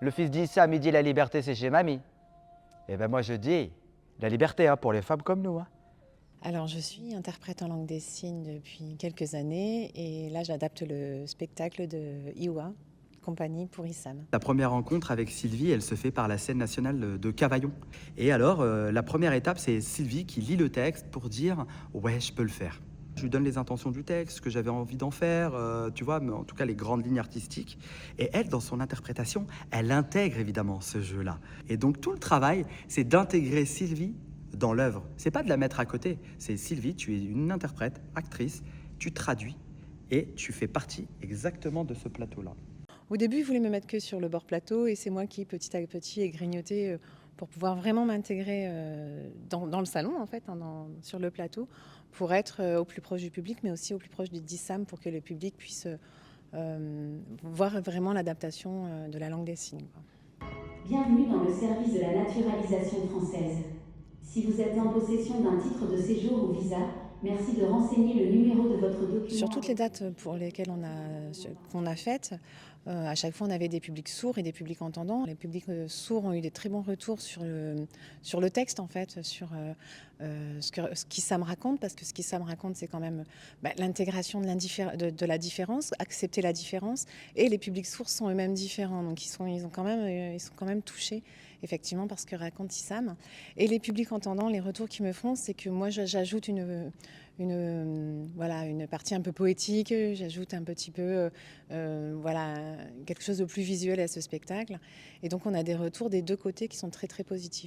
Le fils d'Issam, il dit la liberté, c'est chez mamie. Eh ben moi, je dis la liberté hein, pour les femmes comme nous. Hein. Alors, je suis interprète en langue des signes depuis quelques années et là, j'adapte le spectacle de Iwa, Compagnie pour Issam. La première rencontre avec Sylvie, elle se fait par la scène nationale de Cavaillon. Et alors, la première étape, c'est Sylvie qui lit le texte pour dire « ouais, je peux le faire ». Je lui donne les intentions du texte, ce que j'avais envie d'en faire, tu vois, mais en tout cas les grandes lignes artistiques. Et elle, dans son interprétation, elle intègre évidemment ce jeu-là. Et donc tout le travail, c'est d'intégrer Sylvie dans l'œuvre. C'est pas de la mettre à côté, c'est Sylvie, tu es une interprète, actrice, tu traduis et tu fais partie exactement de ce plateau-là. Au début, il voulait me mettre que sur le bord plateau et c'est moi qui, petit à petit, ai grignoté pour pouvoir vraiment m'intégrer dans le salon, en fait, hein, sur le plateau, pour être au plus proche du public, mais aussi au plus proche d'Issam pour que le public puisse voir vraiment l'adaptation de la langue des signes, quoi. Bienvenue dans le service de la naturalisation française. Si vous êtes en possession d'un titre de séjour ou visa, merci de renseigner le numéro de votre document. Sur toutes les dates pour lesquelles qu'on a faites, à chaque fois on avait des publics sourds et des publics entendants. Les publics sourds ont eu des très bons retours sur le texte en fait, sur ce qu'Issam raconte, parce que ce qu'Issam raconte c'est quand même l'intégration de la différence, accepter la différence, et les publics sourds sont eux-mêmes différents, donc ils sont quand même touchés effectivement par ce que raconte Issam. Et les publics entendants, les retours qu'ils me font, c'est que moi j'ajoute une partie un peu poétique, j'ajoute un petit peu quelque chose de plus visuel à ce spectacle. Et donc on a des retours des deux côtés qui sont très très positifs.